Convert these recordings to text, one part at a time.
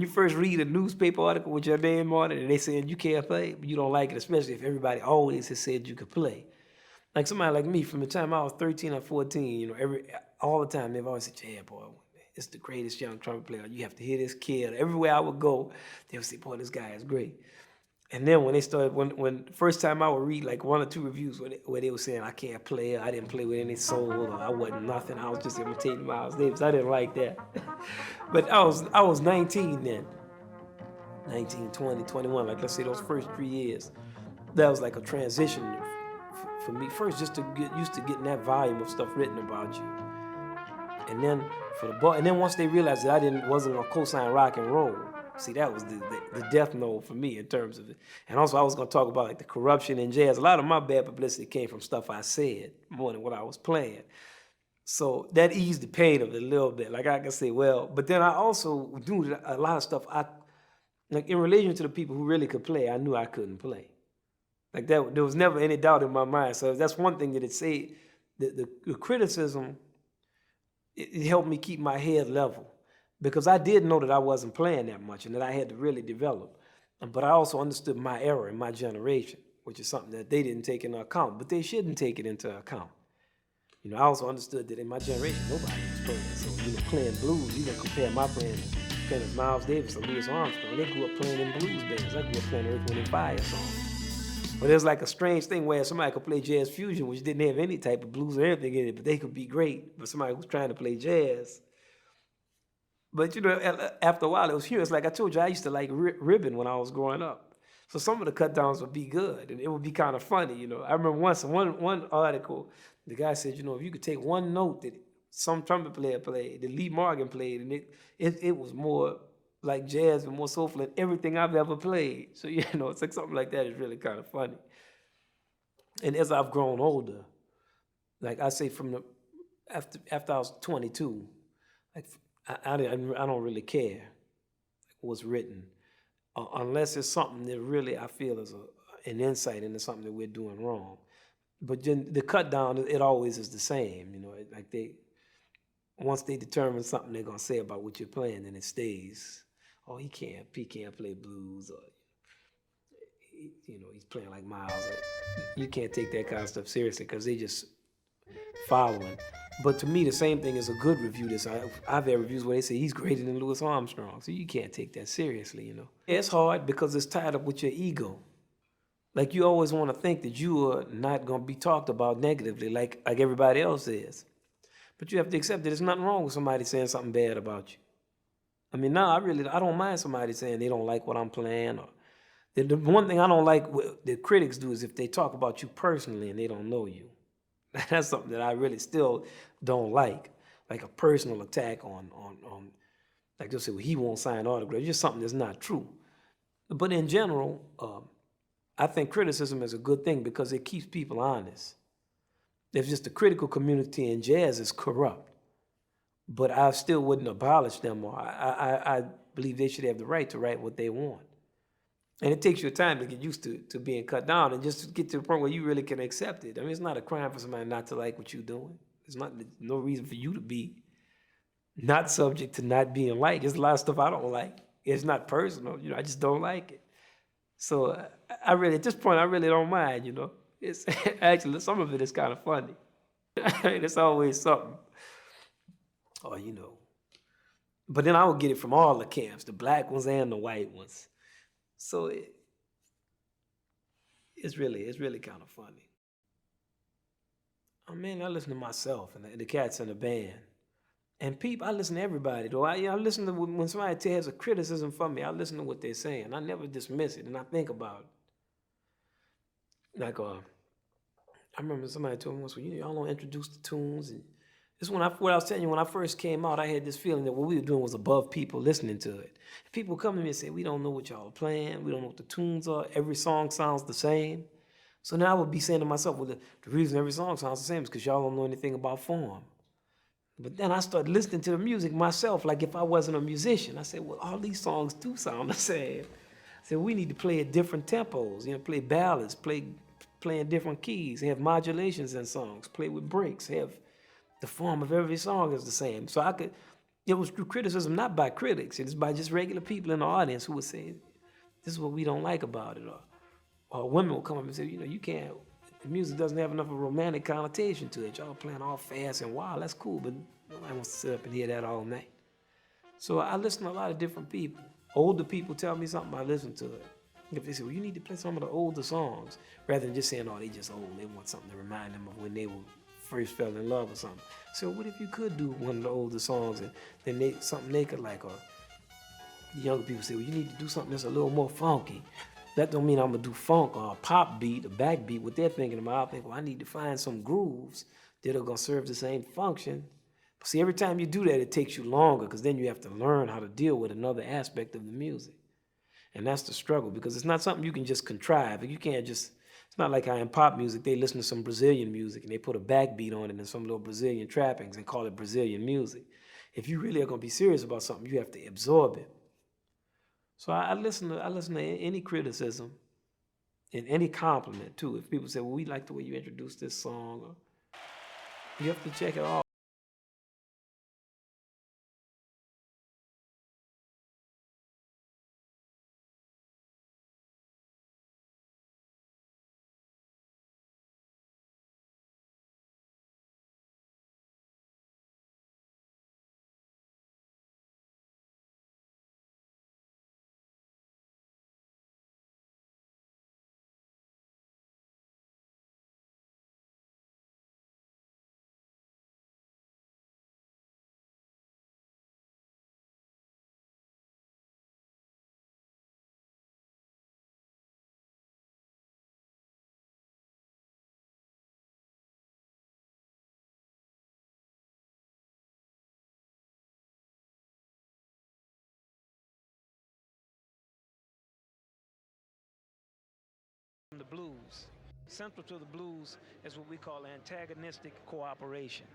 you first read a newspaper article with your name on it and they saying you can't play, you don't like it, especially if everybody always has said you could play. Like somebody like me, from the time I was 13 or 14, all the time they've always said, yeah, boy, it's the greatest young trumpet player. You have to hear this kid. Everywhere I would go, they would say, boy, this guy is great. And then when they started, when first time I would read like one or two reviews where they were saying I can't play, I didn't play with any soul, or I wasn't nothing, I was just imitating Miles Davis. I didn't like that. But I was 19 then, 19, 20, 21. Like let's say those first 3 years, that was like a transition for me. First, just to get used to getting that volume of stuff written about you, and then and then once they realized that wasn't gonna co-sign rock and roll. See, that was the death knell for me in terms of it. And also, I was going to talk about like the corruption in jazz. A lot of my bad publicity came from stuff I said more than what I was playing. So that eased the pain of it a little bit. Like I can say, well, but then I also do a lot of stuff. Like in relation to the people who really could play, I knew I couldn't play. Like that, there was never any doubt in my mind. So that's one thing that it said. The criticism, it helped me keep my head level. Because I did know that I wasn't playing that much and that I had to really develop. But I also understood my era in my generation, which is something that they didn't take into account, but they shouldn't take it into account. I also understood that in my generation, nobody was playing. So, playing blues, you can compare my playing with Miles Davis or Louis Armstrong. They grew up playing in blues bands. I grew up playing Earth, Wind and Fire songs. But there's like a strange thing where somebody could play jazz fusion, which didn't have any type of blues or anything in it, but they could be great. But somebody who's trying to play jazz. But after a while, it was humorous. Like I told you, I used to like ribbon when I was growing up. So some of the cut downs would be good, and it would be kind of funny. I remember once one article, the guy said, if you could take one note that some trumpet player played, that Lee Morgan played, and it was more like jazz and more soulful than everything I've ever played. So it's like something like that is really kind of funny. And as I've grown older, like I say, after I was 22, like. I don't really care what's written, unless it's something that really I feel is an insight into something that we're doing wrong. But then the cut down, it always is the same. Like once they determine something they're gonna say about what you're playing, then it stays. Oh, he can't play blues, or he's playing like Miles. You can't take that kind of stuff seriously because they just following. But to me, the same thing is a good review. I've had reviews where they say he's greater than Louis Armstrong. So you can't take that seriously, Yeah, it's hard because it's tied up with your ego. Like you always want to think that you are not going to be talked about negatively like everybody else is. But you have to accept that there's nothing wrong with somebody saying something bad about you. I mean, now I don't mind somebody saying they don't like what I'm playing. Or the one thing I don't like that critics do is if they talk about you personally and they don't know you. That's something that I really still don't like a personal attack on like they'll say, well, he won't sign autographs. Just something that's not true. But in general, I think criticism is a good thing because it keeps people honest. If just the critical community in jazz is corrupt, but I still wouldn't abolish them, or I believe they should have the right to write what they want. And it takes you time to get used to being cut down and just to get to the point where you really can accept it. I mean, it's not a crime for somebody not to like what you're doing. There's no reason for you to be not subject to not being liked. There's a lot of stuff I don't like. It's not personal, I just don't like it. So at this point, I really don't mind, It's actually, some of it is kind of funny. It's always something. Or, But then I would get it from all the camps, the black ones and the white ones. So it's really kind of funny. I mean, I listen to myself and the cats in the band. And I listen to everybody, though. I listen to when somebody has a criticism for me, I listen to what they're saying. I never dismiss it, and I think about it. Like, I remember somebody told me once, well, y'all don't introduce the tunes. And this what I was telling you, when I first came out, I had this feeling that what we were doing was above people listening to it. People come to me and say, we don't know what y'all are playing. We don't know what the tunes are. Every song sounds the same. So now I would be saying to myself, well, the reason every song sounds the same is because y'all don't know anything about form. But then I started listening to the music myself, like if I wasn't a musician. I said, well, all these songs do sound the same. I said, we need to play at different tempos, play ballads, play in different keys, have modulations in songs, play with breaks, have the form of every song is the same. So It was criticism not by critics, it's by just regular people in the audience who would say, this is what we don't like about it. Or women will come up and say, you can't, the music doesn't have enough of a romantic connotation to it. Y'all playing all fast and wild, that's cool, but nobody wants to sit up and hear that all night. So I listen to a lot of different people. Older people tell me something, I listen to it. If they say, well, you need to play some of the older songs, rather than just saying, oh, they just old, they want something to remind them of when they first fell in love or something. So what if you could do one of the older songs and then something they could like, or the younger people say, well, you need to do something that's a little more funky. That don't mean I'm gonna do funk or a pop beat, a backbeat. What they're thinking about, I think, well, I need to find some grooves that are gonna serve the same function. But see, every time you do that, it takes you longer because then you have to learn how to deal with another aspect of the music. And that's the struggle because it's not something you can just contrive. You can't just, it's not like how in pop music, they listen to some Brazilian music and they put a backbeat on it and some little Brazilian trappings and call it Brazilian music. If you really are gonna be serious about something, you have to absorb it. So I listen to any criticism and any compliment too. If people say, well, we like the way you introduced this song, or, you have to check it all. The blues. Central to the blues is what we call antagonistic cooperation.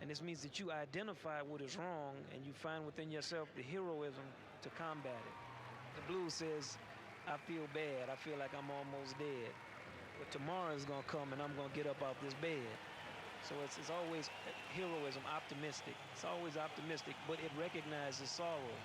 And this means that you identify what is wrong and you find within yourself the heroism to combat it. The blues says, I feel bad, I feel like I'm almost dead. But tomorrow is gonna come and I'm gonna get up off this bed. So it's always heroism, optimistic. It's always optimistic, but it recognizes sorrow.